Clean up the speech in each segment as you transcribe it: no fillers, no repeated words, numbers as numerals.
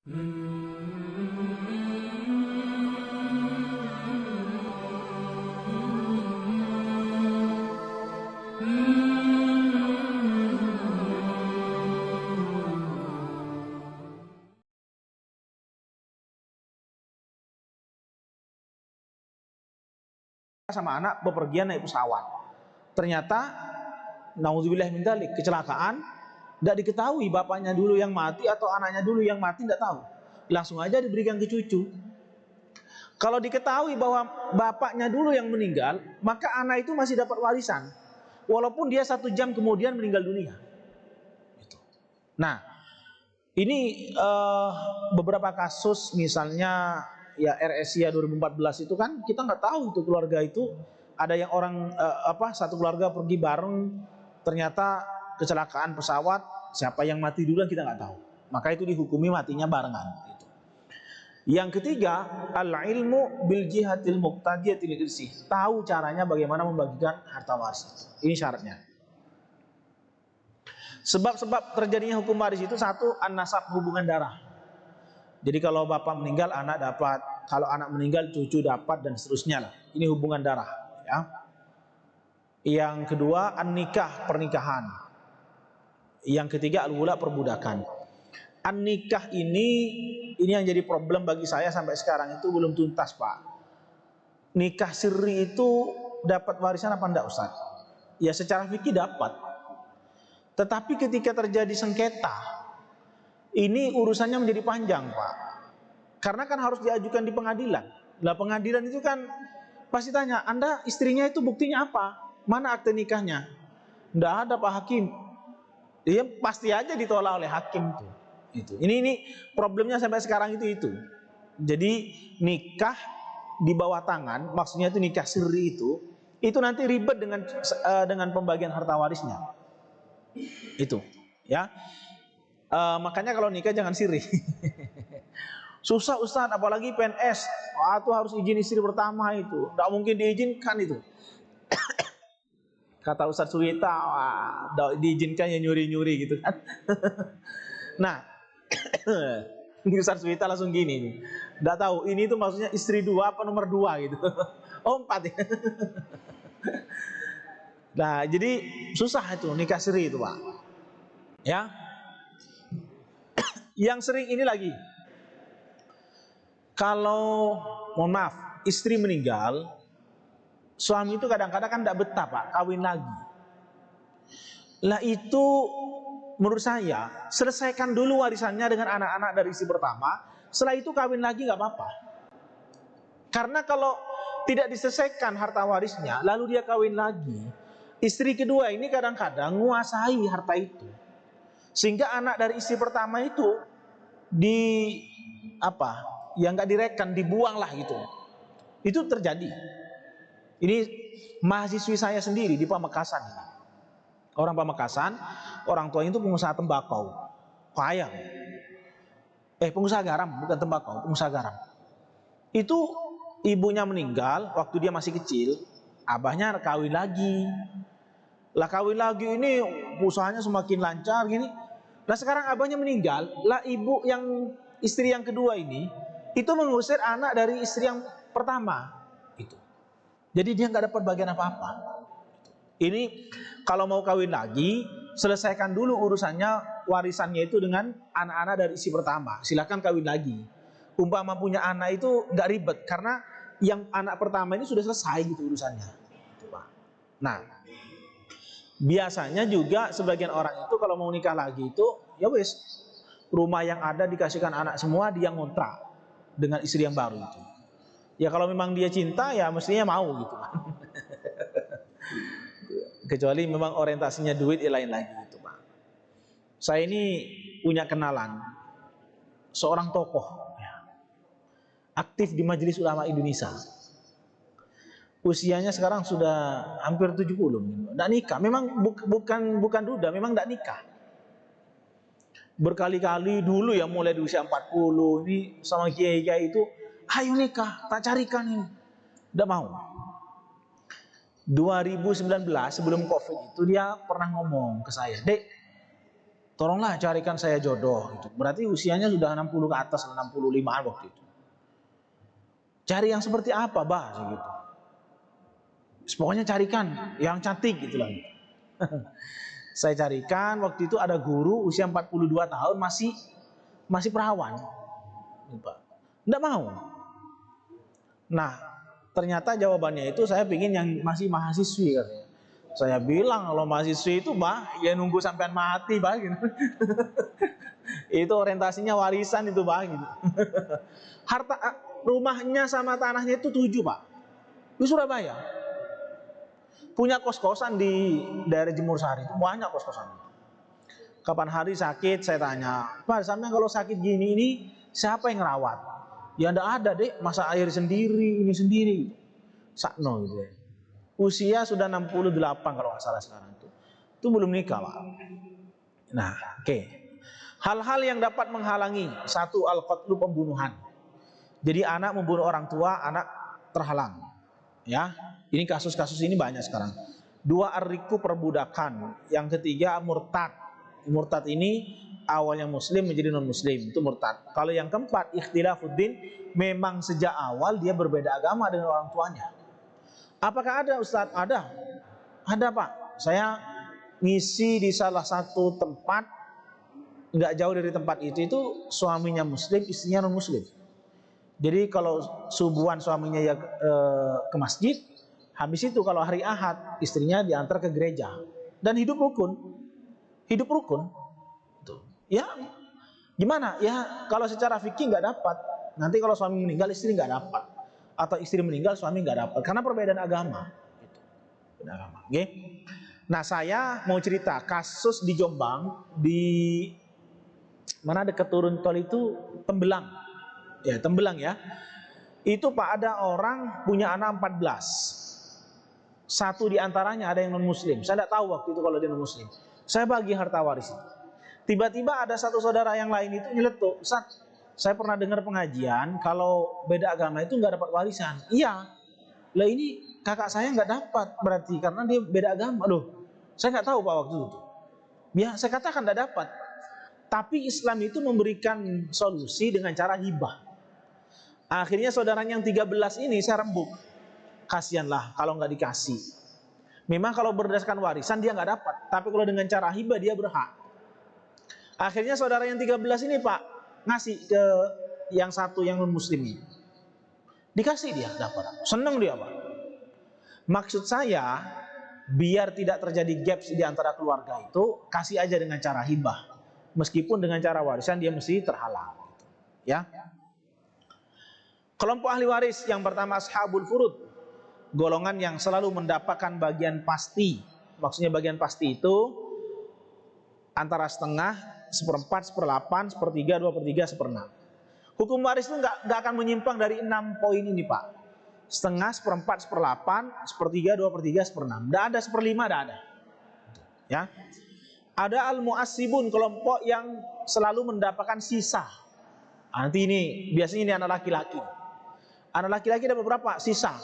Sama anak bepergian naik pesawat. Ternyata nauzubillah min dzalik, kecelakaan, tidak diketahui bapaknya dulu yang mati atau anaknya dulu yang mati, tidak tahu. Langsung aja diberikan ke cucu. Kalau diketahui bahwa bapaknya dulu yang meninggal, maka anak itu masih dapat warisan, walaupun dia 1 jam kemudian meninggal dunia. Nah, ini beberapa kasus, misalnya ya AirAsia 2014 itu kan kita nggak tahu itu keluarga itu ada yang orang satu keluarga pergi bareng, ternyata kecelakaan pesawat, siapa yang mati duluan kita nggak tahu, maka itu dihukumi matinya barengan. Gitu. Yang ketiga, al-ilmu bil jihatil muqtadiyatil irsih, tahu caranya bagaimana membagikan harta waris. Ini syaratnya. Sebab-sebab terjadinya hukum waris itu, satu, an-nasab, hubungan darah. Jadi kalau bapak meninggal anak dapat, kalau anak meninggal cucu dapat, dan seterusnya lah. Ini hubungan darah, ya. Yang kedua, an-nikah, pernikahan. Yang ketiga, al-wula, perbudakan. An-nikah ini yang jadi problem bagi saya sampai sekarang itu belum tuntas, Pak. Nikah sirri itu dapat warisan apa enggak, Ustaz? Ya secara fikih dapat. Tetapi ketika terjadi sengketa, ini urusannya menjadi panjang, Pak. Karena kan harus diajukan di pengadilan. Lah pengadilan itu kan pasti tanya, Anda istrinya itu buktinya apa? Mana akte nikahnya? Nggak ada, Pak Hakim. Dia pasti aja ditolak oleh hakim tuh. Itu. Ini problemnya sampai sekarang itu. Jadi nikah di bawah tangan, maksudnya itu nikah sirri itu nanti ribet dengan pembagian harta warisnya. Itu, ya. Makanya kalau nikah jangan sirri. Susah, Ustaz, apalagi PNS. Itu harus izin istri pertama itu. Tidak mungkin diizinkan itu. Kata Ustaz Suwita, diizinkan ya nyuri-nyuri gitu kan. Nah, Ustaz Suwita langsung gini nih. Tidak tahu ini tuh maksudnya istri 2 apa nomor 2 gitu. Oh 4 ya. Nah, jadi susah itu nikah siri itu, Pak. Ya. Yang sering ini lagi. Kalau mohon maaf, istri meninggal, suami itu kadang-kadang kan tidak betah, Pak, kawin lagi. Lah itu menurut saya selesaikan dulu warisannya dengan anak-anak dari istri pertama, setelah itu kawin lagi nggak apa-apa. Karena kalau tidak diselesaikan harta warisnya, lalu dia kawin lagi, istri kedua ini kadang-kadang menguasai harta itu, sehingga anak dari istri pertama itu yang nggak direkan, dibuang lah gitu. Itu terjadi. Ini mahasiswi saya sendiri di Pamekasan. Orang Pamekasan, orang tuanya itu pengusaha tembakau, kaya. Pengusaha garam, bukan tembakau, pengusaha garam. Itu ibunya meninggal waktu dia masih kecil, abahnya kawin lagi. Lah kawin lagi ini usahanya semakin lancar gini. Nah sekarang abahnya meninggal, lah ibu yang istri yang kedua ini itu mengusir anak dari istri yang pertama itu. Jadi dia nggak dapat bagian apa-apa. Ini kalau mau kawin lagi, selesaikan dulu urusannya warisannya itu dengan anak-anak dari istri pertama. Silakan kawin lagi. Umpama punya anak itu nggak ribet karena yang anak pertama ini sudah selesai gitu urusannya. Nah, biasanya juga sebagian orang itu kalau mau nikah lagi itu ya wes, rumah yang ada dikasihkan anak semua, dia ngontrak dengan istri yang baru itu. Ya kalau memang dia cinta ya mestinya mau gitu kan. Kecuali memang orientasinya duit ya lain lagi gitu, Pak. Saya ini punya kenalan seorang tokoh ya, aktif di Majelis Ulama Indonesia. Usianya sekarang sudah hampir 70. Nggak nikah, memang bukan duda, memang nggak nikah. Berkali-kali dulu ya, mulai di usia 40 ini sama kiai-kiai itu, ayo nikah, tak carikan ini. Nggak mau. 2019 sebelum COVID itu dia pernah ngomong ke saya, Dek, tolonglah carikan saya jodoh gitu. Berarti usianya sudah 60 ke atas, 65 waktu itu. Cari yang seperti apa, bah, gitu. Pokoknya carikan yang cantik gitu lah. Saya carikan, waktu itu ada guru usia 42 tahun masih perawan. Enggak mau. Nah, ternyata jawabannya itu saya pingin yang masih mahasiswi katanya. Saya bilang kalau mahasiswi itu, bah, ya nunggu sampai mati, bah, gitu. Itu orientasinya warisan itu, bah, gitu. Harta rumahnya sama tanahnya itu 7, Pak. Di Surabaya. Punya kos-kosan di daerah Jemur Sari, itu banyak kos-kosan. Kapan hari sakit, saya tanya, Pak, sampai kalau sakit gini ini siapa yang ngerawat? Ya enggak ada, Dek, masa air sendiri, ini sendiri. Sakno gitu ya. Usia sudah 68 kalau nggak salah sekarang itu. Itu belum nikah, Pak. Nah, oke. Hal-hal yang dapat menghalangi. Satu, al-qatlu, pembunuhan. Jadi anak membunuh orang tua, anak terhalang. Ya, ini kasus-kasus ini banyak sekarang. Dua, ar-riqu, perbudakan. Yang ketiga, murtad. Murtad ini awalnya muslim menjadi non muslim, itu murtad. Kalau yang keempat, ikhtilafuddin, memang sejak awal dia berbeda agama dengan orang tuanya. Apakah ada, Ustadz? Ada, Pak. Saya ngisi di salah satu tempat, nggak jauh dari tempat itu suaminya muslim, istrinya non muslim. Jadi kalau subuhan suaminya ya ke masjid, habis itu kalau hari Ahad istrinya diantar ke gereja dan hidup rukun. Tuh. Ya, gimana? Ya kalau secara fikih nggak dapat. Nanti kalau suami meninggal istri nggak dapat, atau istri meninggal suami nggak dapat karena perbedaan agama. Gitu. Perbedaan agama. Okay? Nah, saya mau cerita kasus di Jombang, di mana dekat turun tol itu Tembelang. Ya, Tembelang ya. Itu, Pak, ada orang punya anak 14. Satu di antaranya ada yang non muslim. Saya tidak tahu waktu itu kalau dia non muslim. Saya bagi harta waris itu. Tiba-tiba ada satu saudara yang lain itu nyeletuk, Ustaz, saya pernah dengar pengajian kalau beda agama itu nggak dapat warisan. Iya. Lah ini kakak saya nggak dapat berarti karena dia beda agama. Loh, saya nggak tahu, Pak, waktu itu. Ya, saya katakan nggak dapat. Tapi Islam itu memberikan solusi dengan cara hibah. Akhirnya saudaranya yang 13 ini saya rembuk. Kasianlah kalau nggak dikasih. Memang kalau berdasarkan warisan dia nggak dapat. Tapi kalau dengan cara hibah dia berhak. Akhirnya saudara yang 13 ini, Pak, ngasih ke yang satu yang non muslim ini. Dikasih dia dapat. Seneng dia, Pak. Maksud saya, biar tidak terjadi gaps di antara keluarga itu, kasih aja dengan cara hibah. Meskipun dengan cara warisan dia mesti terhalang. Ya. Kelompok ahli waris yang pertama ashabul furud. Golongan yang selalu mendapatkan bagian pasti. Maksudnya bagian pasti itu antara setengah, seperempat, seperlapan, sepertiga, 2/3, seperenam. Hukum waris itu nggak akan menyimpang dari 6 poin ini, Pak. Setengah, seperempat, seperlapan, sepertiga, 2/3, seperenam. Nggak ada seperlima, nggak ada. Ya. Ada al-mu'assibun, kelompok yang selalu mendapatkan sisa. Nanti ini biasanya ini anak laki-laki. Anak laki-laki dapat berapa? Sisa.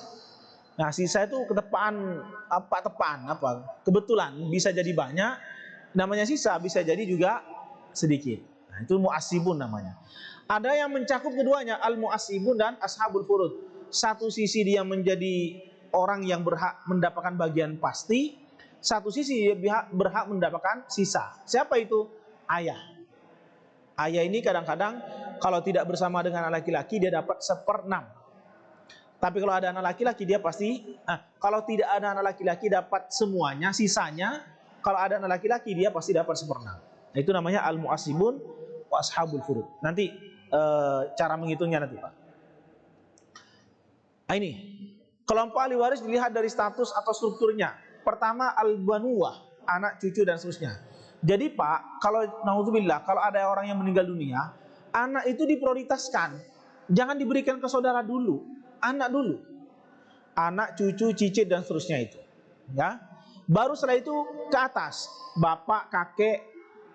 Nah, sisa itu ketepaan kebetulan bisa jadi banyak. Namanya sisa, bisa jadi juga sedikit. Nah, itu mu'assibun namanya. Ada yang mencakup keduanya, al-mu'assibun dan ashabul furud. Satu sisi dia menjadi orang yang berhak mendapatkan bagian pasti, satu sisi dia berhak mendapatkan sisa. Siapa itu? Ayah. Ayah ini kadang-kadang kalau tidak bersama dengan anak laki-laki dia dapat 1/6. Tapi kalau ada anak laki-laki dia pasti, kalau tidak ada anak laki-laki dapat semuanya, sisanya. Kalau ada anak laki-laki dia pasti dapat 1/6. Nah, itu namanya al-mu'assibun wa ashabul furud. Nanti cara menghitungnya nanti, Pak. Nah, ini kelompok ahli waris dilihat dari status atau strukturnya. Pertama al-banuwah, anak, cucu dan seterusnya. Jadi, Pak, kalau naudzubillah, kalau ada orang yang meninggal dunia, anak itu diprioritaskan. Jangan diberikan ke saudara dulu, anak dulu. Anak, cucu, cicit dan seterusnya itu. Ya. Baru setelah itu ke atas, bapak, kakek,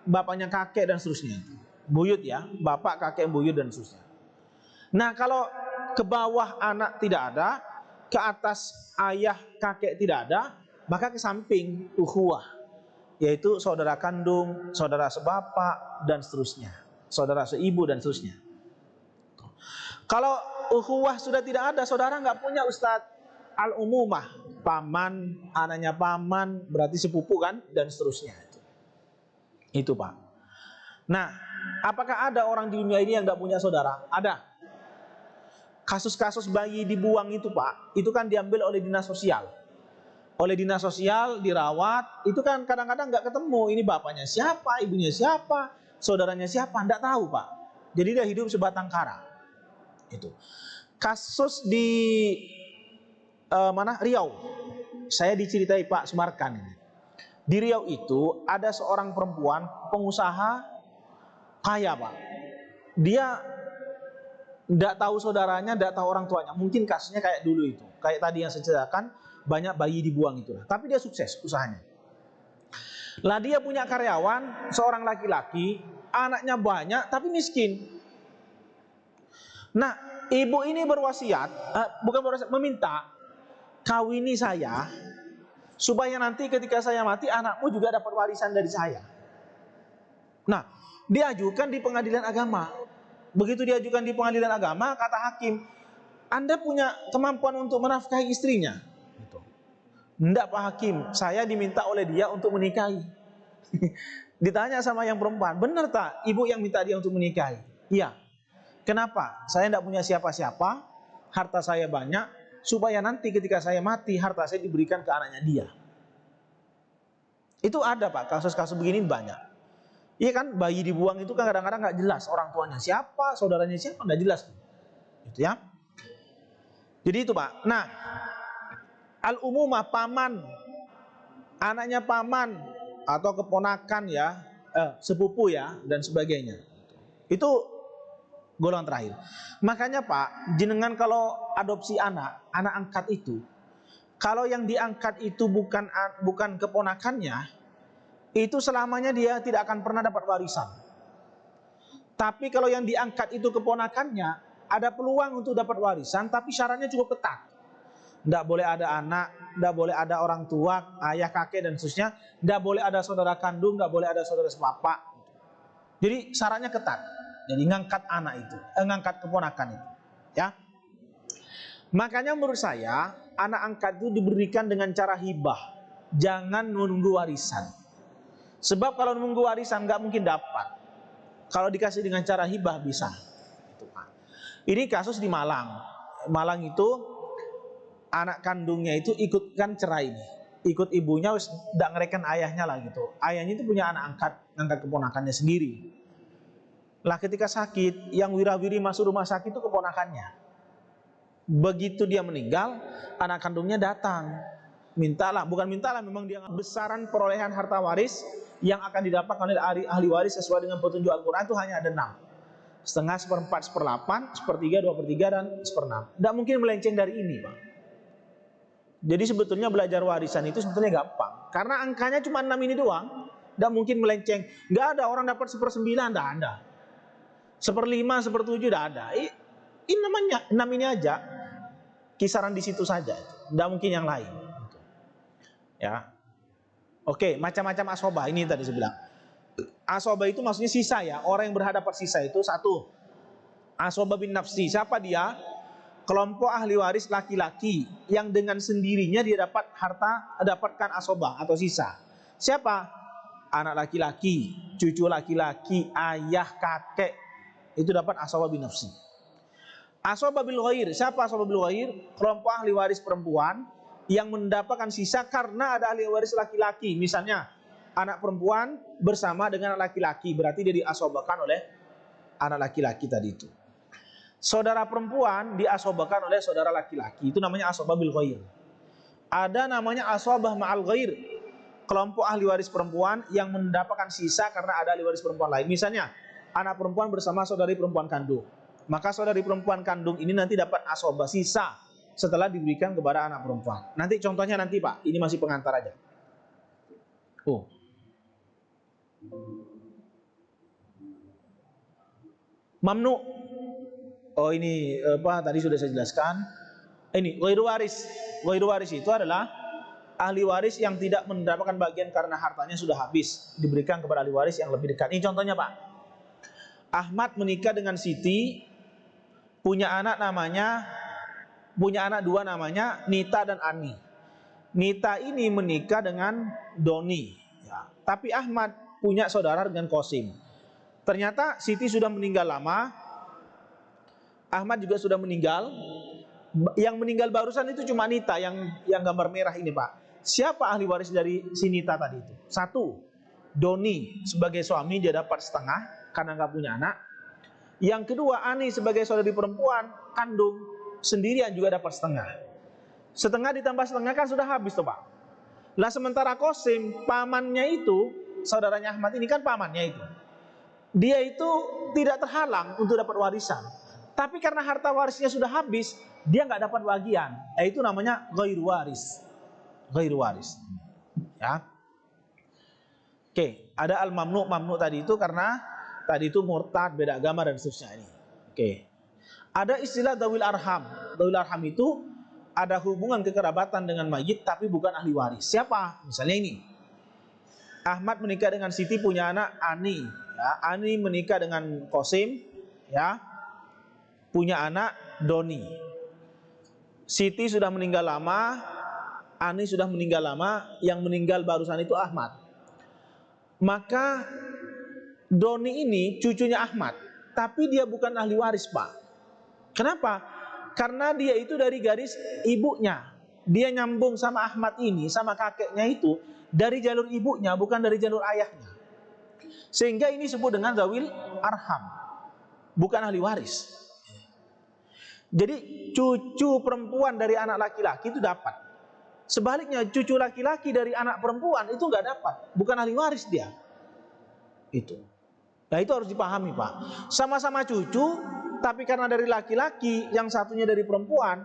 bapaknya kakek dan seterusnya. Buyut ya, bapak, kakek, buyut dan seterusnya. Nah, kalau ke bawah anak tidak ada, ke atas ayah, kakek tidak ada, maka ke samping ukhuwah. yaitu saudara kandung, saudara sebapak, dan seterusnya, saudara seibu dan seterusnya. Kalau ukhuwah sudah tidak ada, saudara nggak punya Ustadz, al-umumah, paman, anaknya paman, berarti sepupu kan, dan seterusnya. Itu Pak. Nah, apakah ada orang di dunia ini yang nggak punya saudara? Ada. Kasus-kasus bayi dibuang itu Pak, itu kan diambil oleh dinas sosial. Oleh dinas sosial dirawat, itu kan kadang-kadang nggak ketemu. Ini bapaknya siapa, ibunya siapa, saudaranya siapa, nggak tahu Pak. Jadi dia hidup sebatang kara. Itu. Kasus di Riau. Saya diceritai Pak Sumarkan ini. Di Riau itu ada seorang perempuan pengusaha kaya Pak. Dia tidak tahu saudaranya, tidak tahu orang tuanya. Mungkin kasusnya kayak dulu itu, kayak tadi yang saya ceritakan, banyak bayi dibuang itu. Tapi dia sukses usahanya. Lah dia punya karyawan, seorang laki-laki, anaknya banyak tapi miskin. Nah, ibu ini berwasiat, bukan berwasiat, meminta, kawini saya, supaya nanti ketika saya mati, anakmu juga dapat warisan dari saya. Nah, diajukan di pengadilan agama. Begitu diajukan di pengadilan agama, kata hakim, Anda punya kemampuan untuk menafkahi istrinya? Enggak Pak Hakim, saya diminta oleh dia untuk menikahi. Ditanya sama yang perempuan, benar tak ibu yang minta dia untuk menikahi? Iya. Kenapa? Saya tidak punya siapa-siapa, harta saya banyak, supaya nanti ketika saya mati, harta saya diberikan ke anaknya dia. Itu ada Pak, kasus-kasus begini banyak. Iya kan, bayi dibuang itu kan kadang-kadang nggak jelas orang tuanya siapa, saudaranya siapa, nggak jelas. Gitu ya. Jadi itu Pak. Nah, al-umumah, paman, anaknya paman atau keponakan ya, sepupu ya, dan sebagainya. Itu golongan terakhir. Makanya Pak, jenengan kalau adopsi anak angkat itu, kalau yang diangkat itu bukan keponakannya, itu selamanya dia tidak akan pernah dapat warisan. Tapi kalau yang diangkat itu keponakannya, ada peluang untuk dapat warisan, tapi syaratnya cukup ketat. Tidak boleh ada anak, tidak boleh ada orang tua, ayah, kakek, dan seterusnya. Tidak boleh ada saudara kandung, tidak boleh ada saudara sebapak. Jadi syaratnya ketat. Jadi ngangkat anak itu, ngangkat keponakan itu. Ya. Makanya menurut saya, anak angkat itu diberikan dengan cara hibah. Jangan menunggu warisan. Sebab kalau menunggu warisan nggak mungkin dapat. Kalau dikasih dengan cara hibah bisa. Ini kasus di Malang. Malang itu anak kandungnya itu ikutkan cerai nih. Ikut ibunya, tidak ngereken ayahnya lah gitu. Ayahnya itu punya anak angkat keponakannya sendiri. Lah ketika sakit, yang wirawiri masuk rumah sakit itu keponakannya. Begitu dia meninggal, anak kandungnya datang. Mintalah, bukan mintalah, memang dia besaran perolehan harta waris yang akan didapatkan oleh ahli waris sesuai dengan petunjuk Al-Quran itu hanya ada 6. Setengah, seperempat, seperlapan, sepertiga, 2/3, dan seperenam. Tidak mungkin melenceng dari ini Pak. Jadi sebetulnya belajar warisan itu sebetulnya gampang. Karena angkanya cuma 6 ini doang. Tidak mungkin melenceng. Nggak ada orang dapat 1/9, tidak ada. 1/5, 1/7, tidak ada. Ini namanya 6 ini aja. Kisaran di situ saja. Tidak mungkin yang lain. Ya. Oke, macam-macam asobah. Ini tadi saya bilang. Asobah itu maksudnya sisa ya. Orang yang berhak dapat sisa itu satu. Asobah bin nafsi. Siapa dia? Kelompok ahli waris laki-laki yang dengan sendirinya dia dapatkan asobah atau sisa. Siapa? Anak laki-laki, cucu laki-laki, ayah, kakek. Itu dapat asobah bin nafsi. Asobah bil ghair. Siapa asobah bil ghair? Kelompok ahli waris perempuan yang mendapatkan sisa karena ada ahli waris laki-laki. Misalnya anak perempuan bersama dengan anak laki-laki, berarti dia diasobahkan oleh anak laki-laki tadi itu. Saudara perempuan diasobahkan oleh saudara laki-laki, itu namanya asobah bil ghair. Ada namanya asobah ma'al ghair, kelompok ahli waris perempuan yang mendapatkan sisa karena ada ahli waris perempuan lain. Misalnya anak perempuan bersama saudari perempuan kandung, maka saudari perempuan kandung ini nanti dapat asobah sisa setelah diberikan kepada anak perempuan. Nanti contohnya nanti Pak, ini masih pengantar aja. Mamnu. Oh ini apa tadi sudah saya jelaskan. Ini ghairu waris. Ghairu waris itu adalah ahli waris yang tidak mendapatkan bagian karena hartanya sudah habis, diberikan kepada ahli waris yang lebih dekat. Ini contohnya Pak. Ahmad menikah dengan Siti, punya anak dua namanya Nita dan Ani. Nita ini menikah dengan Doni, ya. Tapi Ahmad punya saudara dengan Qasim. Ternyata Siti sudah meninggal lama, Ahmad juga sudah meninggal. Yang meninggal barusan itu cuma Nita yang gambar merah ini Pak. Siapa ahli waris dari si Nita tadi itu? Satu, Doni sebagai suami dia dapat setengah karena nggak punya anak. Yang kedua, Ani sebagai saudari perempuan kandung sendirian juga dapat setengah. Setengah ditambah setengah kan sudah habis tuh Pak. Lah sementara Qasim, pamannya itu, saudaranya Ahmad ini kan pamannya itu, dia itu tidak terhalang untuk dapat warisan. Tapi karena harta warisnya sudah habis, dia nggak dapat bagian. Itu namanya ghairu waris. Ghairu waris. Ya. Oke, ada al-mamnu tadi itu karena tadi itu murtad, beda agama dan seterusnya ini. Oke. Ada istilah dawil arham. Dawil arham itu ada hubungan kekerabatan dengan mayit tapi bukan ahli waris. Siapa? Misalnya ini. Ahmad menikah dengan Siti, punya anak Ani. Ya, Ani menikah dengan Qasim, ya. Punya anak Doni. Siti sudah meninggal lama, Ani sudah meninggal lama, yang meninggal barusan itu Ahmad. Maka Doni ini cucunya Ahmad, tapi dia bukan ahli waris Pak. Kenapa? Karena dia itu dari garis ibunya. Dia nyambung sama Ahmad ini, sama kakeknya itu dari jalur ibunya, bukan dari jalur ayahnya. Sehingga ini disebut dengan zawil arham, bukan ahli waris. Jadi cucu perempuan dari anak laki-laki itu dapat. Sebaliknya cucu laki-laki dari anak perempuan itu nggak dapat, bukan ahli waris dia. Itu. Nah itu harus dipahami Pak. Sama-sama cucu, tapi karena dari laki-laki, yang satunya dari perempuan,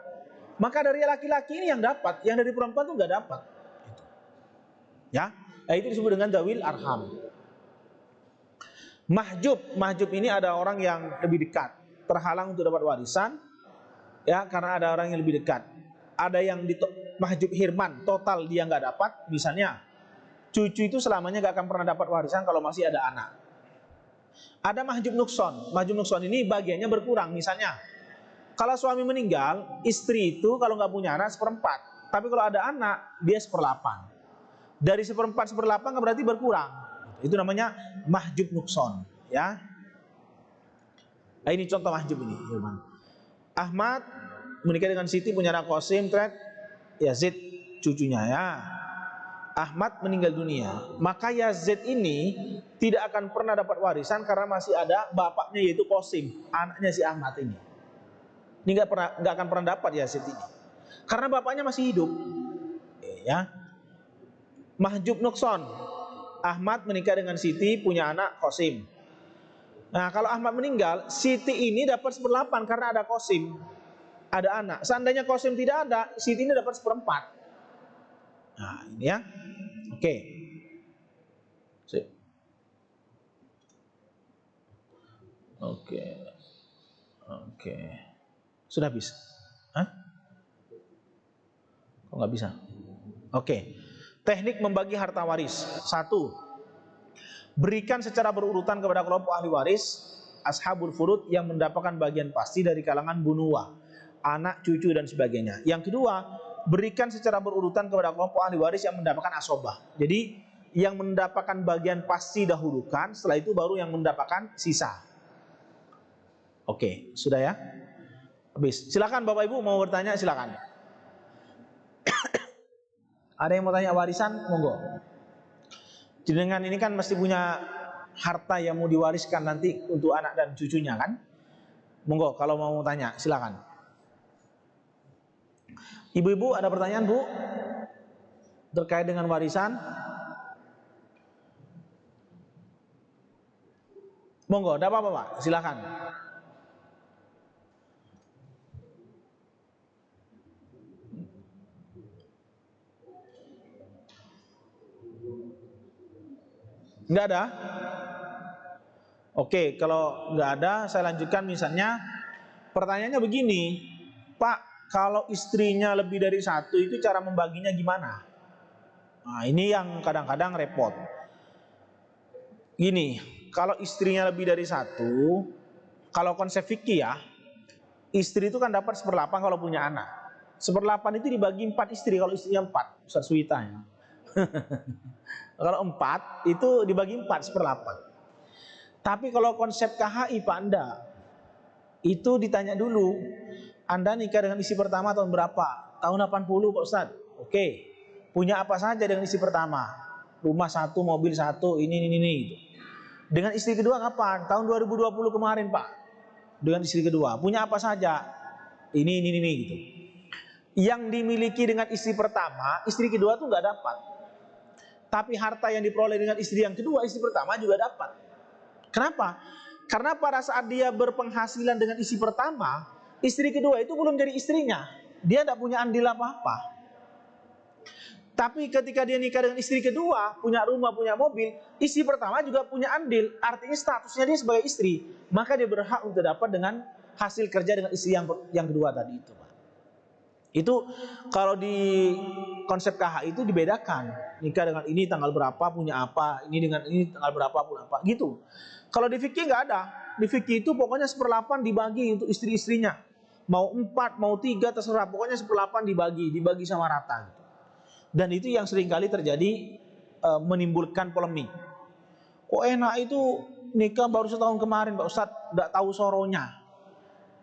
maka dari laki-laki ini yang dapat, yang dari perempuan itu nggak dapat. Itu. Ya, nah, itu disebut dengan zawil arham. Mahjub ini ada orang yang lebih dekat, terhalang untuk dapat warisan. Ya, karena ada orang yang lebih dekat. Ada yang di mahjub hirman, total dia nggak dapat. Misalnya, cucu itu selamanya nggak akan pernah dapat warisan kalau masih ada anak. Ada mahjub nukson. Mahjub nukson ini bagiannya berkurang. Misalnya, kalau suami meninggal, istri itu kalau nggak punya anak 1/4. Tapi kalau ada anak, dia 1/8. Dari 1/4 1/8 berarti berkurang. Itu namanya mahjub nukson. Ya. Nah, ini contoh mahjub ini, hirman. Ahmad menikah dengan Siti, punya anak Qasim, Yazid cucunya ya. Ahmad meninggal dunia, maka Yazid ini tidak akan pernah dapat warisan karena masih ada bapaknya yaitu Qasim, anaknya si Ahmad ini. Ini nggak akan pernah dapat Yazid ini, karena bapaknya masih hidup. Ya. Mahjub nukson. Ahmad menikah dengan Siti, punya anak Qasim. Nah kalau Ahmad meninggal, Siti ini dapat 1/8 karena ada Qasim, ada anak. Seandainya Qasim tidak ada, Siti ini dapat 1/4. Nah ini ya. Oke. Oke. Sudah bisa? Hah? Kok nggak bisa? Oke. Teknik membagi harta waris. 1. Berikan secara berurutan kepada kelompok ahli waris, ashabul furud, yang mendapatkan bagian pasti dari kalangan bunuwah, anak, cucu dan sebagainya. Yang kedua, berikan secara berurutan kepada kelompok ahli waris yang mendapatkan asobah. Jadi yang mendapatkan bagian pasti dahulukan, setelah itu baru yang mendapatkan sisa. Oke, sudah ya? Habis. Silakan Bapak Ibu mau bertanya, silakan. Ada yang mau tanya warisan? Monggo. Jenengan ini kan mesti punya harta yang mau diwariskan nanti untuk anak dan cucunya kan? Monggo kalau mau tanya silakan. Ibu-ibu ada pertanyaan Bu? Terkait dengan warisan? Monggo, ada apa-apa Pak? Silakan. Nggak ada? Oke, kalau nggak ada, saya lanjutkan. Misalnya, pertanyaannya begini, Pak, kalau istrinya lebih dari satu, itu cara membaginya gimana? Nah, ini yang kadang-kadang repot. Gini, kalau istrinya lebih dari satu, kalau konsep fikih ya, istri itu kan dapat 1/8 kalau punya anak. 1/8 itu dibagi 4 istri kalau istrinya 4, Ustaz Suwita ya. Kalau 4 itu dibagi 4 1/8. Tapi kalau konsep KHI Pak Anda, itu ditanya dulu, Anda nikah dengan istri pertama tahun berapa? Tahun 80 Pak Ustaz. Oke. Punya apa saja dengan istri pertama? Rumah 1, mobil 1, ini gitu. Dengan istri kedua kapan? Tahun 2020 kemarin Pak. Dengan istri kedua, punya apa saja? Ini gitu. Yang dimiliki dengan istri pertama, istri kedua tuh nggak dapat. Tapi harta yang diperoleh dengan istri yang kedua, istri pertama juga dapat. Kenapa? Karena pada saat dia berpenghasilan dengan istri pertama, istri kedua itu belum jadi istrinya. Dia tidak punya andil apa-apa. Tapi ketika dia nikah dengan istri kedua, punya rumah, punya mobil, istri pertama juga punya andil. Artinya statusnya dia sebagai istri. Maka dia berhak untuk dapat dengan hasil kerja dengan istri yang kedua tadi itu, Pak. Itu kalau di konsep KH itu dibedakan. Nikah dengan ini tanggal berapa, punya apa. Ini dengan ini tanggal berapa, punya apa. Gitu. Kalau di fikih nggak ada. Di fikih itu pokoknya 1/8 dibagi untuk istri-istrinya. Mau 4, mau 3, terserah. Pokoknya 1/8 dibagi sama rata. Gitu. Dan itu yang seringkali terjadi, menimbulkan polemik. Kok enak itu nikah baru setahun kemarin Pak Ustadz, tidak tahu soronya.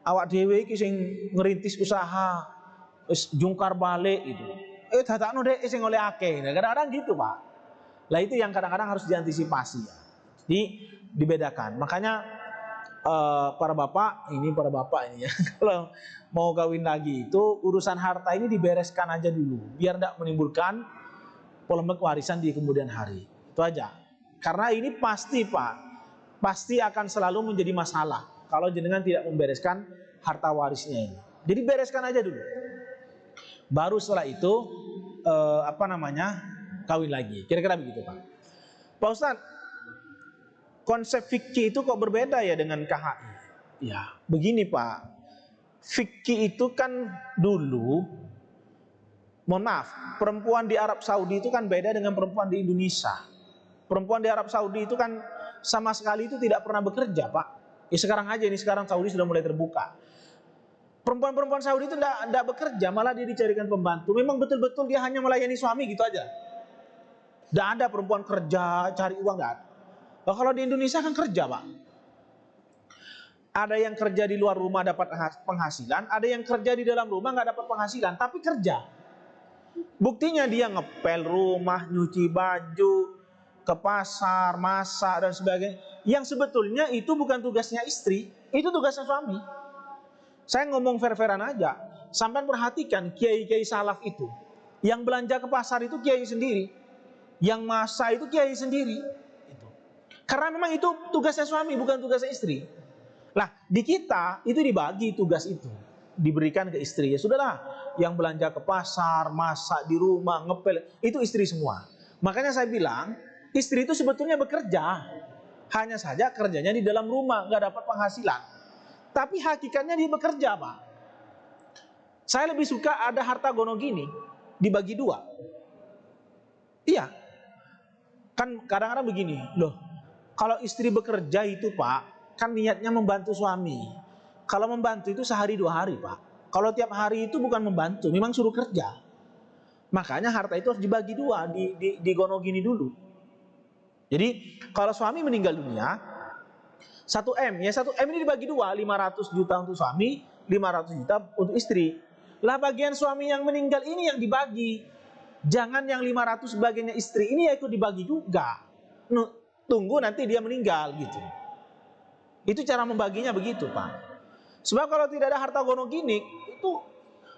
Awak dewe iki sing ngerintis usaha, jungkar balik gitu. Dadakno dek sing oleh akeh. Kadang-kadang gitu Pak. Lah itu yang kadang-kadang harus diantisipasi ya. Jadi dibedakan. Makanya para bapak ini ya, kalau mau kawin lagi itu urusan harta ini dibereskan aja dulu, biar tidak menimbulkan polemik warisan di kemudian hari. Itu aja. Karena ini pasti Pak, pasti akan selalu menjadi masalah kalau jenengan tidak membereskan harta warisnya ini. Jadi bereskan aja dulu. Baru setelah itu kawin lagi. Kira-kira begitu Pak. Pak Ustadz, konsep fikih itu kok berbeda ya dengan KHI? Ya, begini Pak. Fikih itu kan dulu, mohon maaf, perempuan di Arab Saudi itu kan beda dengan perempuan di Indonesia. Perempuan di Arab Saudi itu kan sama sekali itu tidak pernah bekerja Pak. Ya sekarang aja, ini sekarang Saudi sudah mulai terbuka. Perempuan-perempuan Saudi itu tidak bekerja, malah dia dicarikan pembantu. Memang betul-betul dia hanya melayani suami gitu aja. Tidak ada perempuan kerja, cari uang, tidak ada. Nah, kalau di Indonesia kan kerja Pak. Ada yang kerja di luar rumah dapat penghasilan, ada yang kerja di dalam rumah nggak dapat penghasilan, tapi kerja. Buktinya dia ngepel rumah, nyuci baju, ke pasar, masak dan sebagainya. Yang sebetulnya itu bukan tugasnya istri, itu tugasnya suami. Saya ngomong fair-fairan aja. Sampai perhatikan kiai-kiai salaf itu, yang belanja ke pasar itu kiai sendiri, yang masak itu kiai sendiri. Karena memang itu tugasnya suami, bukan tugasnya istri. Nah, di kita itu dibagi tugas itu, diberikan ke istri. Ya sudahlah, yang belanja ke pasar, masak di rumah, ngepel, itu istri semua. Makanya saya bilang, istri itu sebetulnya bekerja. Hanya saja kerjanya di dalam rumah, nggak dapat penghasilan. Tapi hakikatnya dia bekerja Pak. Saya lebih suka ada harta gono gini, dibagi 2. Iya. Kan kadang-kadang begini, loh. Kalau istri bekerja itu Pak, kan niatnya membantu suami. Kalau membantu itu sehari 2 hari Pak. Kalau tiap hari itu bukan membantu, memang suruh kerja. Makanya harta itu harus dibagi 2, digono gini dulu. Jadi kalau suami meninggal dunia, 1M, ya 1M ini dibagi 2, 500 juta untuk suami, 500 juta untuk istri. Lah bagian suami yang meninggal ini yang dibagi. Jangan yang 500 bagiannya istri ini ya ikut dibagi juga. Tunggu nanti dia meninggal gitu. Itu cara membaginya begitu Pak. Sebab kalau tidak ada harta gono gini, itu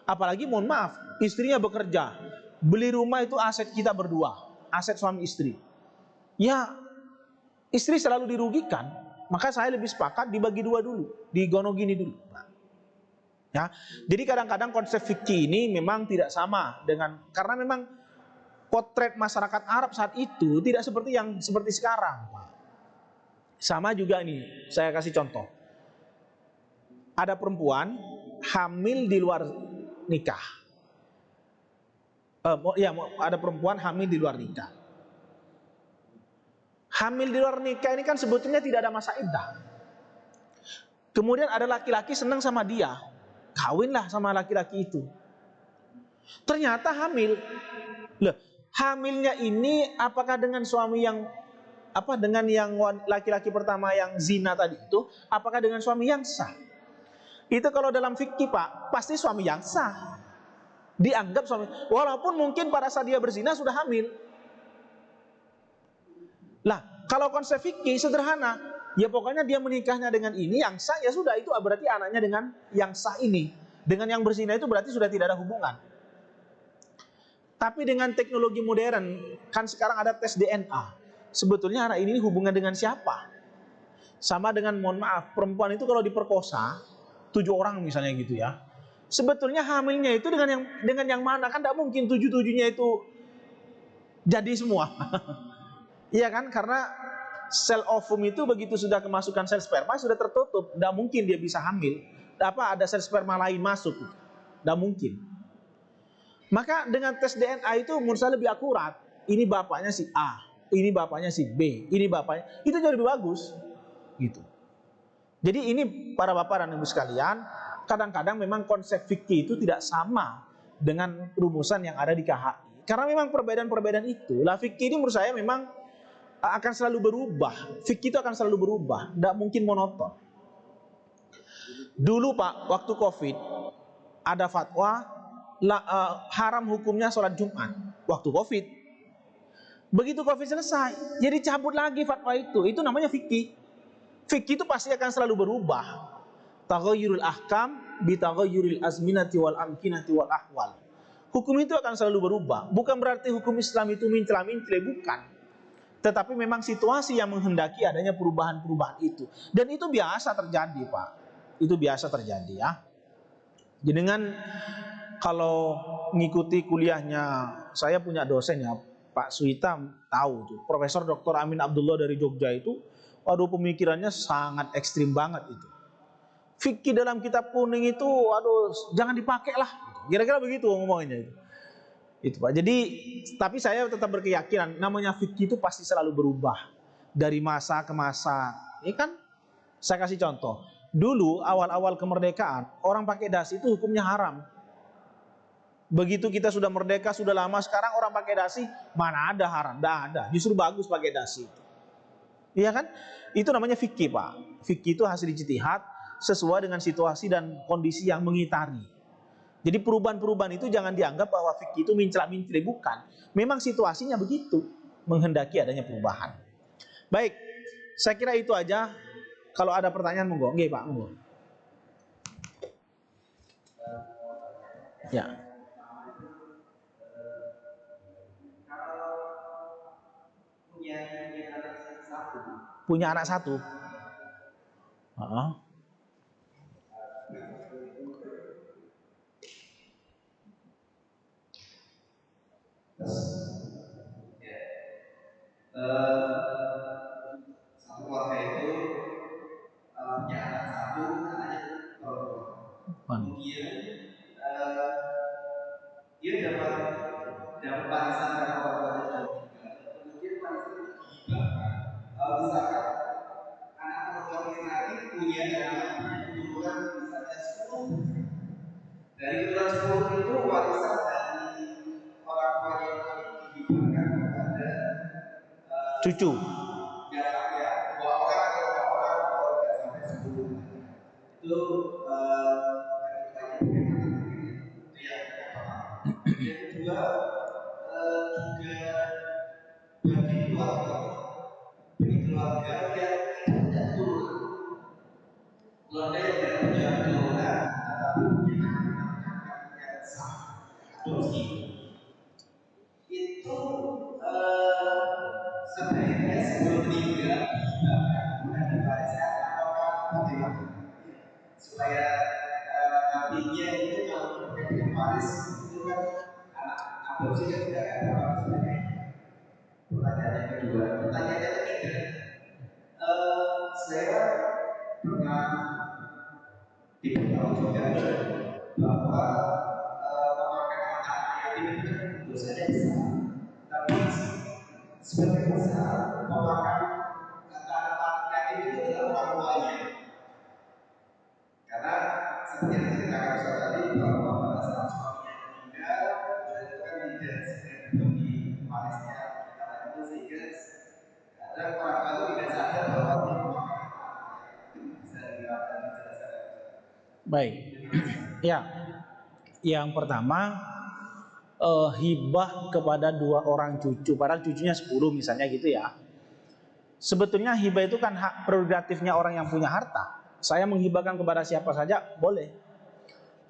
apalagi mohon maaf, istrinya bekerja, beli rumah itu aset kita berdua, aset suami istri. Ya istri selalu dirugikan, maka saya lebih sepakat dibagi 2 dulu, digono gini dulu Pak. Ya, jadi kadang-kadang konsep fikih ini memang tidak sama dengan, karena memang potret masyarakat Arab saat itu tidak seperti sekarang Pak. Sama juga nih, saya kasih contoh. Ada perempuan hamil di luar nikah. ada perempuan hamil di luar nikah. Hamil di luar nikah ini kan sebetulnya tidak ada masa iddah. Kemudian ada laki-laki senang sama dia, kawinlah sama laki-laki itu. Ternyata hamil. Loh, hamilnya ini apakah dengan suami yang dengan yang laki-laki pertama yang zina tadi itu, apakah dengan suami yang sah? Itu kalau dalam fikih Pak, pasti suami yang sah. Dianggap suami, walaupun mungkin pada saat dia berzina sudah hamil. Lah, kalau konsep fikih sederhana, ya pokoknya dia menikahnya dengan ini yang sah, ya sudah, itu berarti anaknya dengan yang sah ini. Dengan yang berzina itu berarti sudah tidak ada hubungan. Tapi dengan teknologi modern, kan sekarang ada tes DNA. Sebetulnya anak ini hubungan dengan siapa? Sama dengan, mohon maaf, perempuan itu kalau diperkosa 7 orang misalnya gitu ya, sebetulnya hamilnya itu dengan yang mana? Kan tidak mungkin 7-7-nya itu jadi semua. Iya kan? Karena sel ovum itu begitu sudah kemasukan sel sperma sudah tertutup, tidak mungkin dia bisa hamil. Ada sel sperma lain masuk? Tidak mungkin. Maka dengan tes DNA itu menurut saya lebih akurat. Ini bapaknya si A, ini bapaknya si B, ini bapaknya, itu jauh lebih bagus. Gitu. Jadi ini para bapak dan ibu sekalian, kadang-kadang memang konsep fikih itu tidak sama dengan rumusan yang ada di KHI. Karena memang perbedaan-perbedaan itu, lah fikih ini menurut saya memang akan selalu berubah. Fikih itu akan selalu berubah, tidak mungkin monoton. Dulu Pak, waktu Covid, ada fatwa haram hukumnya sholat Jumat waktu Covid. Begitu Covid selesai, jadi cabut lagi fatwa itu. Itu namanya fikih. Fikih itu pasti akan selalu berubah. Taghayyurul ahkam bi taghayyuril azminati wal amkinati wal ahwal. Hukum itu akan selalu berubah. Bukan berarti hukum Islam itu mincela-mincele, bukan. Tetapi memang situasi yang menghendaki adanya perubahan-perubahan itu. Dan itu biasa terjadi, Pak. Itu biasa terjadi ya. Jenengan kalau mengikuti kuliahnya, saya punya dosen ya, Pak Suita, tahu tuh, Profesor Dr. Amin Abdullah dari Jogja itu, waduh, pemikirannya sangat ekstrim banget itu. Fikih dalam kitab kuning itu, waduh, jangan dipakai lah. Kira-kira begitu ngomongnya itu. Itu Pak. Jadi, tapi saya tetap berkeyakinan, namanya fikih itu pasti selalu berubah dari masa ke masa. Ini kan, saya kasih contoh. Dulu awal-awal kemerdekaan, orang pakai dasi itu hukumnya haram. Begitu kita sudah merdeka, sudah lama, sekarang orang pakai dasi, mana ada haram? Tidak ada. Justru bagus pakai dasi. Iya kan? Itu namanya fikih, Pak. Fikih itu hasil ijtihad sesuai dengan situasi dan kondisi yang mengitari. Jadi perubahan-perubahan itu jangan dianggap bahwa fikih itu mincela-mincele, bukan. Memang situasinya begitu, menghendaki adanya perubahan. Baik, saya kira itu aja. Kalau ada pertanyaan monggo. Nggih, Pak, monggo. Ya. Punya anak satu. Satu keluarga itu punya anak satu, anaknya perempuan. Kemudian dia dapat warisan karena orang tuanya sudah meninggal. Kemudian warisan itu dihibahkan. Misalkan anak perempuan ini nanti punya keturunan misalnya 10. Dari keturunan 10 itu warisan dari orang tuanya ini dihibahkan kepada cucu. Ya, dua orang atau tidak sampai 10. Itu itu yang pertama. Yang kedua juga bagi keluarga yang tidak punya keturunan, keluarga yang tidak punya keturunan tetapi punya anak yang sah adopsi, itu sebaiknya sebelum meninggal bukan diwariskan atau bagaimana, supaya nantinya itu kalau menjadi waris itu kan anak adopsi kan tidak ada apa sebagainya. Pertanyaan yang kedua. Pertanyaan yang ketiga, saya pernah diberitahu juga bahwa memakan anak yatim itu kan dosanya besar. Tapi sebagian besar memakan kata anak yatim itu adalah orang tuanya. Karena seperti yang dikatakan Ustaz tadi bahwa pada saat suaminya meninggal dan itu kan tidak segera di Palestina kata itu sehingga kadang orang tua itu tidak sadar bahwa dia memakan bisa dikatakan dijelaskan. Baik. Ya. Yang pertama, hibah kepada 2 orang cucu, padahal cucunya 10 misalnya gitu ya. Sebetulnya hibah itu kan hak prerogatifnya orang yang punya harta. Saya menghibahkan kepada siapa saja boleh.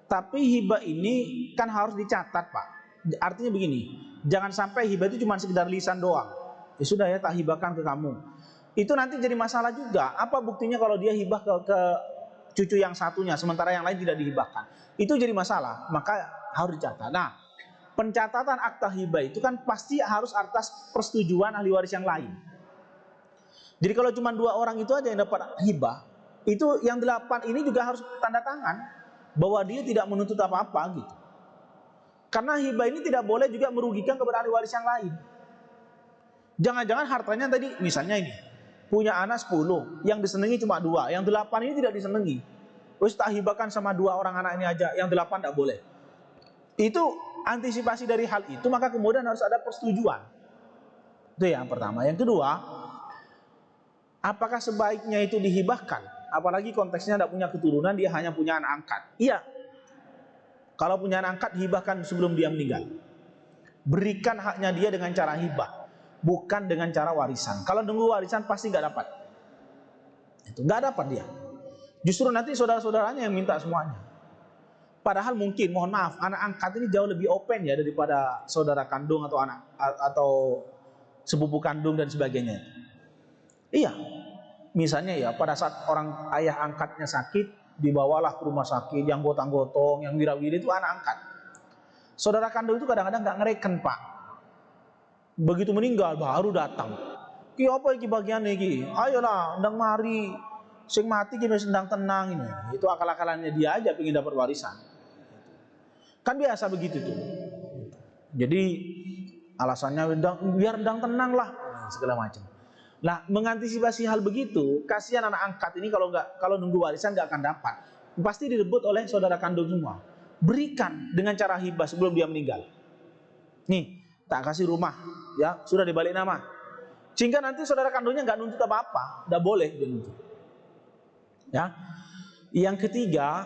Tapi hibah ini kan harus dicatat, Pak. Artinya begini, jangan sampai hibah itu cuma sekedar lisan doang. Ya sudah ya, tak hibahkan ke kamu. Itu nanti jadi masalah juga. Apa buktinya kalau dia hibah ke cucu yang satunya, sementara yang lain tidak dihibahkan? Itu jadi masalah, maka harus dicatat. Nah, pencatatan akta hibah itu kan pasti harus atas persetujuan ahli waris yang lain. Jadi kalau cuma 2 orang itu aja yang dapat hibah, itu yang 8 ini juga harus tanda tangan bahwa dia tidak menuntut apa-apa gitu. Karena hibah ini tidak boleh juga merugikan kepada ahli waris yang lain. Jangan-jangan hartanya tadi misalnya ini punya anak 10, yang disenangi cuma 2, yang 8 ini tidak disenangi. Terus tak hibahkan sama 2 orang anak ini aja, yang 8 tidak boleh. Itu antisipasi dari hal itu, maka kemudian harus ada persetujuan. Itu yang pertama. Yang kedua, apakah sebaiknya itu dihibahkan? Apalagi konteksnya tidak punya keturunan, dia hanya punya anak angkat. Iya. Kalau punya anak angkat, hibahkan sebelum dia meninggal. Berikan haknya dia dengan cara hibah, bukan dengan cara warisan. Kalau nunggu warisan pasti nggak dapat. Itu nggak dapat dia. Justru nanti saudara-saudaranya yang minta semuanya. Padahal mungkin, mohon maaf, anak angkat ini jauh lebih open ya daripada saudara kandung atau anak atau sepupu kandung dan sebagainya. Iya. Misalnya ya, pada saat orang ayah angkatnya sakit, dibawalah ke rumah sakit, yang gotong-gotong, yang wirawiri itu anak angkat. Saudara kandung itu kadang-kadang nggak ngereken, Pak. Begitu meninggal baru datang. Ki apa iki bagian iki? Ayolah, ndang mari. Sing mati ki sedang tenang ini. Itu akal-akalannya dia aja pengen dapat warisan. Kan biasa begitu tuh. Jadi alasannya biar ndang tenang lah, segala macam. Nah, mengantisipasi hal begitu, kasihan anak angkat ini kalau nunggu warisan nggak akan dapat. Pasti direbut oleh saudara kandung semua. Berikan dengan cara hibah sebelum dia meninggal. Nih, tak kasih rumah, ya sudah dibalik nama. Sehingga nanti saudara kandungnya nggak nuntut apa-apa, nggak boleh dia nuntut. Ya, yang ketiga,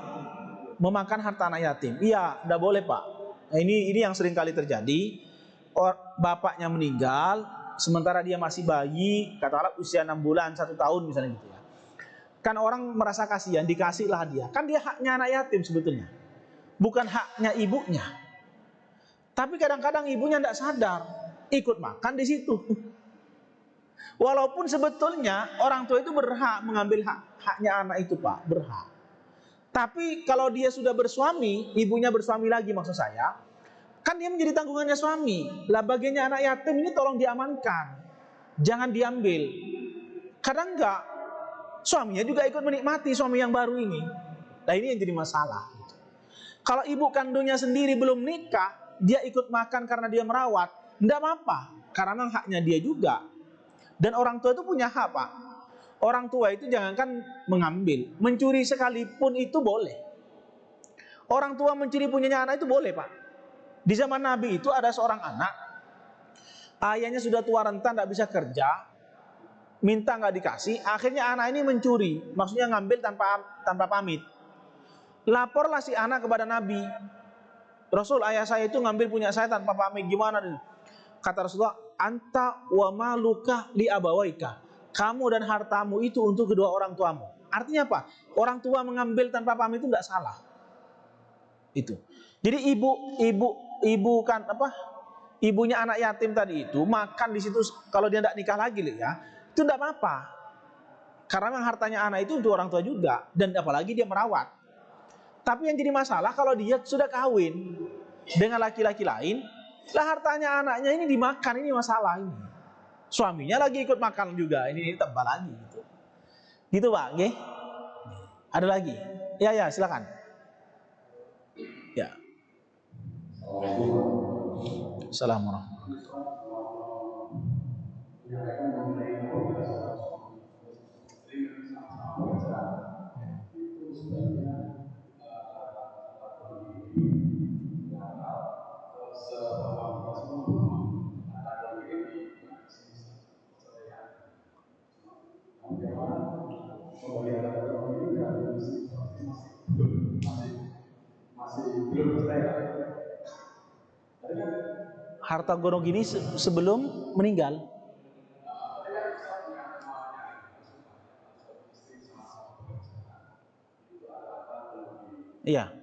memakan harta anak yatim. Iya, nggak boleh Pak. Nah, ini yang sering kali terjadi. Bapaknya meninggal, sementara dia masih bayi, katakanlah usia 6 bulan, 1 tahun misalnya gitu ya. Kan orang merasa kasihan, dikasihlah dia. Kan dia haknya anak yatim sebetulnya, bukan haknya ibunya. Tapi kadang-kadang ibunya tidak sadar, ikut makan di situ. Walaupun sebetulnya orang tua itu berhak mengambil haknya anak itu Pak, berhak. Tapi kalau dia sudah bersuami, ibunya bersuami lagi maksud saya, kan dia menjadi tanggungannya suami. Lah bagiannya anak yatim ini tolong diamankan, jangan diambil. Kadang enggak, suaminya juga ikut menikmati suami yang baru ini. Nah ini yang jadi masalah. Kalau ibu kandungnya sendiri belum nikah, dia ikut makan karena dia merawat, enggak apa-apa, karena memang haknya dia juga. Dan orang tua itu punya hak Pak. Orang tua itu jangankan mengambil, mencuri sekalipun itu boleh. Orang tua mencuri punyanya anak itu boleh Pak. Di zaman Nabi itu ada seorang anak, ayahnya sudah tua renta, tidak bisa kerja, minta nggak dikasih, akhirnya anak ini mencuri, maksudnya ngambil tanpa pamit. Laporlah si anak kepada Nabi, Rasul, ayah saya itu ngambil punya saya tanpa pamit, gimana? Kata Rasulullah, anta wa maluka li abawaika. Kamu dan hartamu itu untuk kedua orang tuamu. Artinya apa? Orang tua mengambil tanpa pamit itu tidak salah. Itu. Jadi ibu kan apa? Ibunya anak yatim tadi itu makan di situ kalau dia tidak nikah lagi ya, itu tidak apa-apa. Karena memang hartanya anak itu untuk orang tua juga, dan apalagi dia merawat. Tapi yang jadi masalah kalau dia sudah kawin dengan laki-laki lain, lah hartanya anaknya ini dimakan, ini masalah ini. Suaminya lagi ikut makan juga, ini tebal lagi gitu. Gitu Pak, nggih? Ada lagi? Ya, silakan. Ya. Assalamualaikum. Menyampaikan mengenai probabilitas istri sama-sama bekerja itu sebenarnya karena seberapa semua ada ini bagaimana pemberian ini masih belum selesai. Harta gono gini sebelum meninggal. Iya.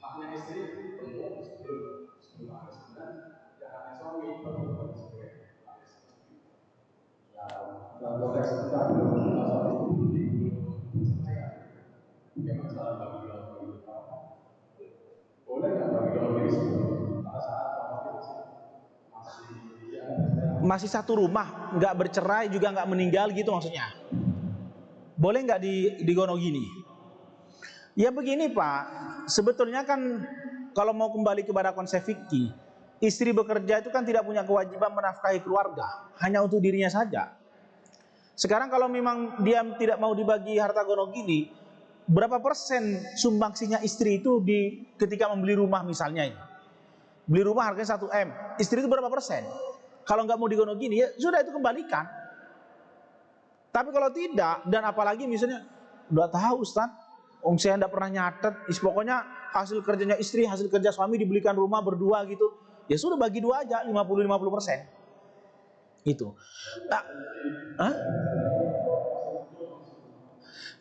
Haknya istri penuh sebelum ada sembilan, yang haknya suami baru sebagai dalam konteks kita belum suami yang masalah bagi boleh nggak bagi diri pada saat masih satu rumah, nggak bercerai juga nggak meninggal gitu maksudnya. Boleh nggak digono gini? Ya begini Pak, sebetulnya kan kalau mau kembali kepada konsep fikih, istri bekerja itu kan tidak punya kewajiban menafkahi keluarga, hanya untuk dirinya saja. Sekarang kalau memang dia tidak mau dibagi harta gono gini, berapa persen sumbangsinya istri itu ketika membeli rumah misalnya ini? Beli rumah harganya 1 M, istri itu berapa persen? Kalau nggak mau digono gini, ya sudah itu kembalikan. Tapi kalau tidak, dan apalagi misalnya, udah tahu Ustaz, saya tidak pernah nyatet, pokoknya hasil kerjanya istri, hasil kerja suami dibelikan rumah berdua gitu, ya sudah bagi dua aja, 50-50%. Itu. Nah,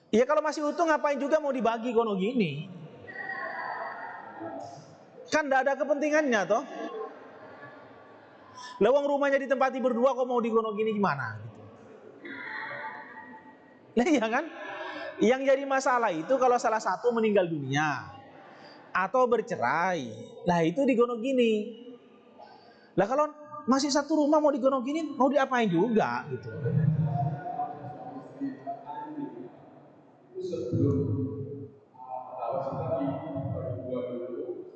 ya kalau masih utuh ngapain juga mau dibagi gono gini? Kan tidak ada kepentingannya toh. Lewang rumahnya ditempati berdua kok mau digono gini gimana? Gitu. Nah, iya kan? Yang jadi masalah itu kalau salah satu meninggal dunia atau bercerai, lah itu digono gini. Lah kalau masih satu rumah mau digono gini, mau diapain juga gitu. Itu sebelum tadi berdua dulu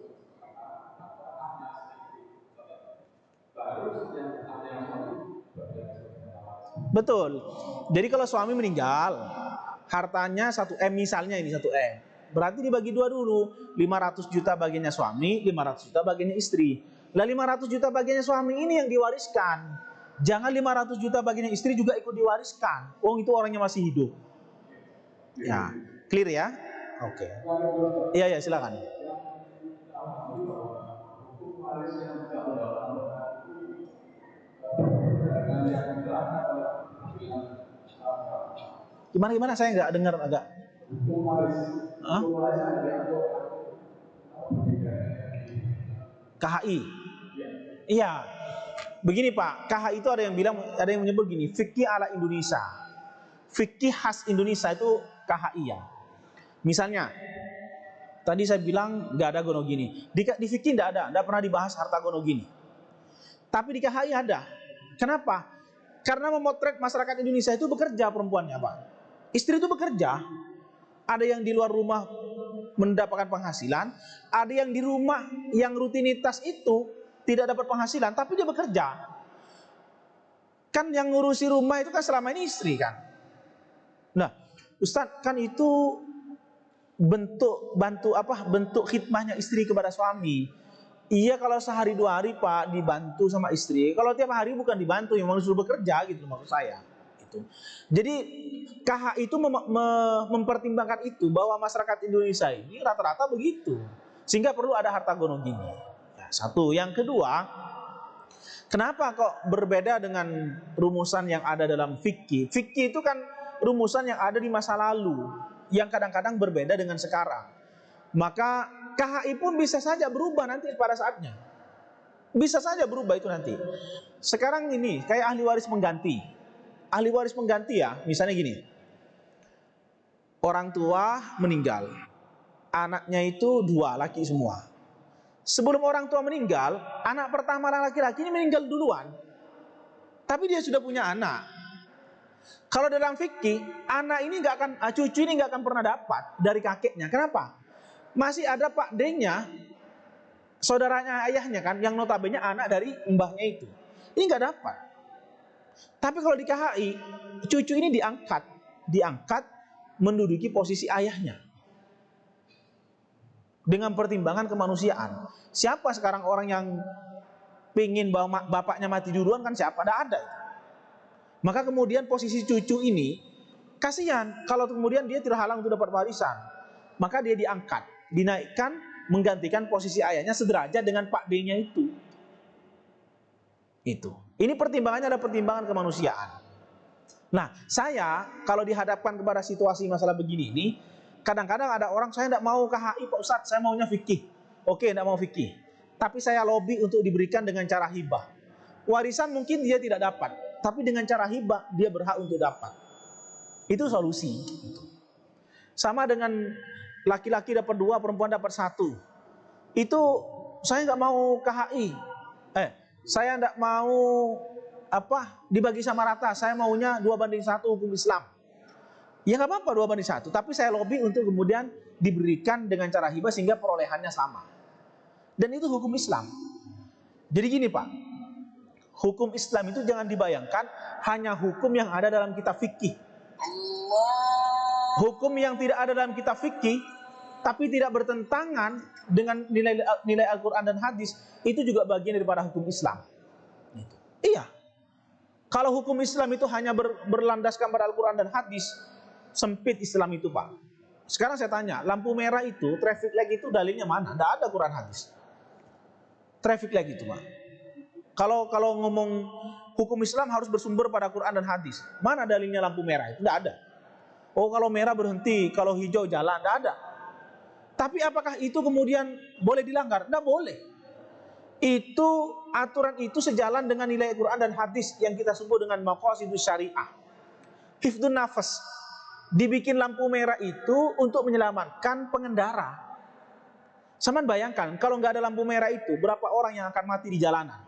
baru yang betul. Jadi kalau suami meninggal, hartanya 1 M misalnya ini 1 M. Berarti dibagi dua dulu, 500 juta bagiannya suami, 500 juta bagiannya istri. Lah 500 juta bagiannya suami ini yang diwariskan. Jangan 500 juta bagiannya istri juga ikut diwariskan. Oh itu orangnya masih hidup. Ya, clear ya? Oke. Iya silakan. Gimana saya nggak dengar agak. KHI. Iya. Begini Pak, KHI itu ada yang menyebut gini, fikih ala Indonesia. Fikih khas Indonesia itu KHI ya. Misalnya, tadi saya bilang nggak ada gono gini. Di fikih nggak pernah dibahas harta gono gini. Tapi di KHI ada. Kenapa? Karena memotret masyarakat Indonesia itu bekerja perempuannya Pak. Istri itu bekerja. Ada yang di luar rumah mendapatkan penghasilan, ada yang di rumah yang rutinitas itu tidak dapat penghasilan, tapi dia bekerja. Kan yang ngurusi rumah itu kan selama ini istri kan. Nah, Ustadz kan itu bentuk khidmahnya istri kepada suami. Iya kalau sehari 2 hari Pak dibantu sama istri. Kalau tiap hari bukan dibantu, yang disuruh bekerja gitu maksud saya. Gitu. Jadi KH itu mempertimbangkan itu bahwa masyarakat Indonesia ini rata-rata begitu. Sehingga perlu ada harta gono gini. Ya, satu. Yang kedua, kenapa kok berbeda dengan rumusan yang ada dalam fikih? Fikih itu kan rumusan yang ada di masa lalu, yang kadang-kadang berbeda dengan sekarang. Maka KHI pun bisa saja berubah nanti pada saatnya. Bisa saja berubah itu nanti. Sekarang ini kayak ahli waris pengganti. Ahli waris pengganti ya, misalnya gini. Orang tua meninggal. Anaknya itu 2, laki semua. Sebelum orang tua meninggal, anak pertama laki-laki ini meninggal duluan. Tapi dia sudah punya anak. Kalau dalam fikih, anak ini cucu ini nggak akan pernah dapat dari kakeknya. Kenapa? Masih ada Pak D-nya, saudaranya ayahnya kan, yang notabene anak dari mbahnya itu. Ini nggak dapat. Tapi kalau di KHI, cucu ini diangkat menduduki posisi ayahnya. Dengan pertimbangan kemanusiaan. Siapa sekarang orang yang pingin bahwa bapaknya mati duluan kan siapa? Tidak ada. Maka kemudian posisi cucu ini, kasihan kalau kemudian dia terhalang untuk dapat warisan. Maka dia diangkat, dinaikkan, menggantikan posisi ayahnya sederajat dengan Pak D-nya itu. Ini pertimbangannya ada pertimbangan kemanusiaan. Nah, saya kalau dihadapkan kepada situasi masalah begini ini, kadang-kadang ada orang, saya tidak mau KHI Pak Ustadz, saya maunya fikih. Oke, tidak mau fikih. Tapi saya lobby untuk diberikan dengan cara hibah. Warisan mungkin dia tidak dapat, tapi dengan cara hibah dia berhak untuk dapat. Itu solusi. Sama dengan laki-laki dapat 2, perempuan dapat 1. Itu saya nggak mau KHI. Saya tidak mau dibagi sama rata. Saya maunya 2:1 hukum Islam. Ya nggak apa-apa 2:1, tapi saya lobby untuk kemudian diberikan dengan cara hibah sehingga perolehannya sama. Dan itu hukum Islam. Jadi gini Pak, hukum Islam itu jangan dibayangkan hanya hukum yang ada dalam kitab fikih. Hukum yang tidak ada dalam kitab fikih tapi tidak bertentangan dengan nilai Al-Quran dan hadis, itu juga bagian daripada hukum Islam. Iya. Kalau hukum Islam itu hanya berlandaskan pada Al-Quran dan hadis, sempit Islam itu Pak. Sekarang saya tanya, lampu merah itu, traffic light itu dalilnya mana? Tidak ada Quran hadis. Traffic light itu Pak. Kalau ngomong hukum Islam harus bersumber pada Quran dan hadis, mana dalilnya lampu merah itu? Tidak ada. Oh kalau merah berhenti, kalau hijau jalan, tidak ada. Tapi apakah itu kemudian boleh dilanggar? Tidak boleh. Itu aturan itu sejalan dengan nilai Quran dan hadis yang kita sebut dengan maqasidus syariah. Hifdun nafas. Dibikin lampu merah itu untuk menyelamatkan pengendara. Saman bayangkan kalau nggak ada lampu merah itu, berapa orang yang akan mati di jalanan?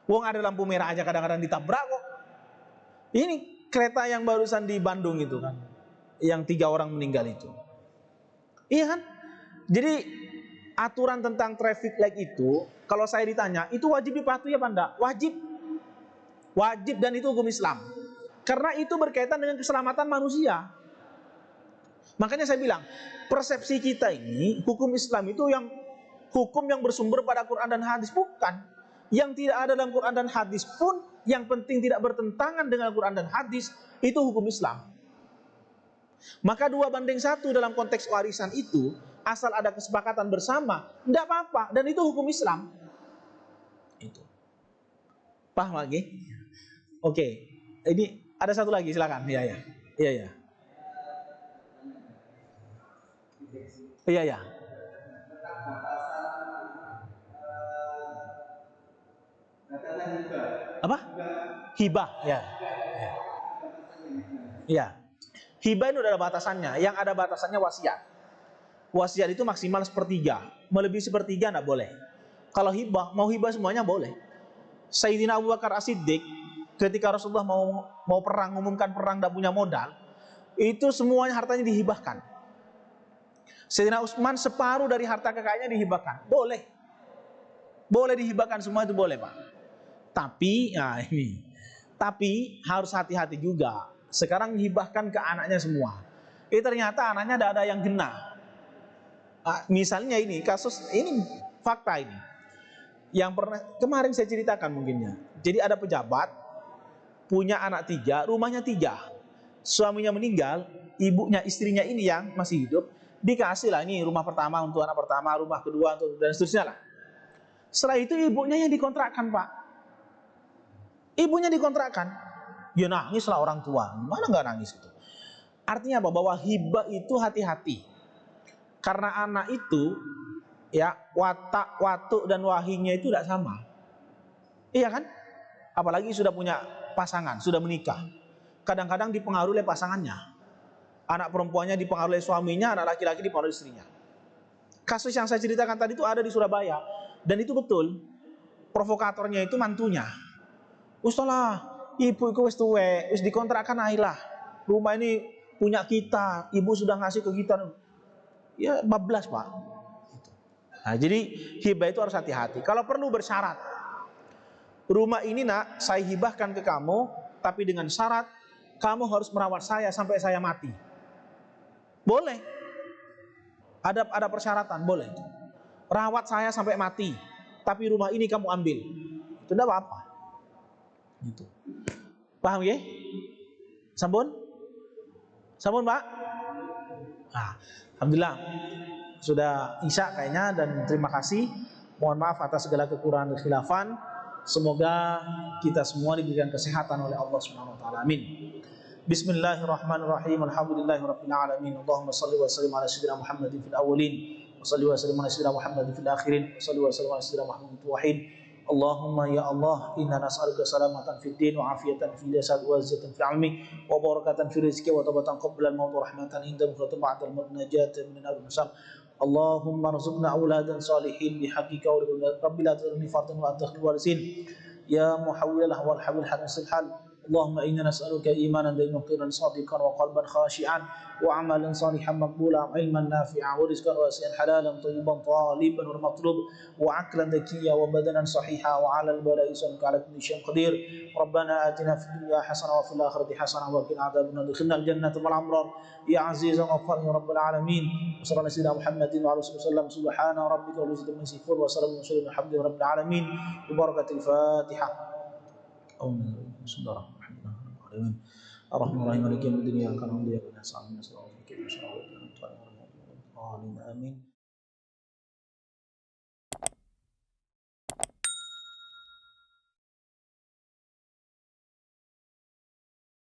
Wong ada lampu merah aja kadang-kadang ditabrak kok. Ini kereta yang barusan di Bandung itu kan, yang 3 orang meninggal itu. Iya kan? Jadi aturan tentang traffic light itu, kalau saya ditanya, itu wajib dipatuhi apa enggak? Wajib. Wajib, dan itu hukum Islam. Karena itu berkaitan dengan keselamatan manusia. Makanya saya bilang, persepsi kita ini, hukum Islam itu yang hukum yang bersumber pada Quran dan hadis. Bukan. Yang tidak ada dalam Quran dan hadis pun, yang penting tidak bertentangan dengan Quran dan hadis, itu hukum Islam. Maka 2:1 dalam konteks warisan itu, asal ada kesepakatan bersama, tidak apa-apa, dan itu hukum Islam. Itu. Paham lagi? Oke, ini ada satu lagi, silakan. Iya. Apa? Hibah, ya. Iya. Hibah itu ada batasannya. Yang ada batasannya wasiat. Wasiat itu maksimal 1/3. Melebihi 1/3 tidak boleh. Kalau hibah, mau hibah semuanya boleh. Sayyidina Abu Bakar As-Siddiq ketika Rasulullah mau perang, umumkan perang, tidak punya modal, itu semuanya hartanya dihibahkan. Sayyidina Utsman separuh dari harta kekayaannya dihibahkan. Boleh. Boleh dihibahkan, semua itu boleh Pak. Tapi harus hati-hati juga. Sekarang hibahkan ke anaknya semua. Ternyata anaknya tidak ada yang kena. Misalnya ini kasus, ini fakta ini. Yang pernah kemarin saya ceritakan mungkinnya. Jadi ada pejabat punya anak 3, rumahnya 3. Suaminya meninggal, istrinya ini yang masih hidup dikasih lah ini rumah pertama untuk anak pertama, rumah kedua untuk dan seterusnya lah. Setelah itu ibunya yang dikontrakkan Pak. Ibunya dikontrakkan. Ya nangislah orang tua. Mana nggak nangis itu? Artinya apa? Bahwa hibah itu hati-hati. Karena anak itu ya watak, watuk dan wahinya itu tidak sama. Iya kan? Apalagi sudah punya pasangan, sudah menikah. Kadang-kadang dipengaruhi oleh pasangannya. Anak perempuannya dipengaruhi oleh suaminya, anak laki-laki dipengaruhi istrinya. Kasus yang saya ceritakan tadi itu ada di Surabaya. Dan itu betul. Provokatornya itu mantunya. Ustalah, ibu itu wis dikontrakkan ailah. Rumah ini punya kita, ibu sudah ngasih ke kita. Ya bablas Pak. Nah, jadi hibah itu harus hati-hati. Kalau perlu bersyarat. Rumah ini nak saya hibahkan ke kamu, tapi dengan syarat kamu harus merawat saya sampai saya mati. Boleh. Ada persyaratan, boleh. Rawat saya sampai mati, tapi rumah ini kamu ambil. Itu tidak apa-apa. Gitu. Paham ya? Sampun? Sampun Pak? Nah, alhamdulillah sudah isya kayaknya, dan terima kasih. Mohon maaf atas segala kekurangan dan khilafan. Semoga kita semua diberikan kesehatan oleh Allah Subhanahu wa taala. Amin. Bismillahirrahmanirrahim. Alhamdulillahirabbil alamin. Allahumma shalli wa sallim ala sayyidina Muhammadin fil awwalin wa shalli wa sallim ala sayyidina Muhammadin fil akhirin wa shalli wa sallim ala sayyidina Muhammadin fil wahid. Allahumma ya Allah, inna nas'aluka salamatan fid din wa afiyatan fil jasad wa izzatan fil ilmi wa barakatan fil rizqi wa tawbatan qabla al-maut wa rahmatan inda al-khatim ba'da al-maut najatan min al-musab. Allahumma rzuqna auladan salihin bihaqqika wa rabbil alamin fardun wa antakhil warisin ya muhawwilah wal habil harisul hal. Allahumma inna nas'aluka imanan daiman sadiqan wa qalban khashi'an wa amalan salihan maqbulan wa ilman nafi'an wa rizqan wasi'an halalan tayyiban taliban wa matlub wa aqlan dhakiya wa badanan sahiha wa 'alal bala'i sanka 'ala kulli syai'in qadir. Rabbana atina fid dunya hasanah wa fil akhirati hasanah wa qina adzabannar. Adkhilna al-jannata ma'al abrar ya 'azizan ghaffar ya rabbal alamin. Sallallahu alaihi wa Muhammadin wa alihi wasallam. Subhana rabbika rabbil izzati amma yasifun wa salamun alhamdulillahi rabbil alamin. Bi barakatil Fatihah. Bismillahirrahmanirrahim. Ar-Rahmanir-Rahim. Maliki yaumiddin. Iyyaka na'budu wa iyyaka nasta'in. Ihdinas siratal mustaqim. Amin.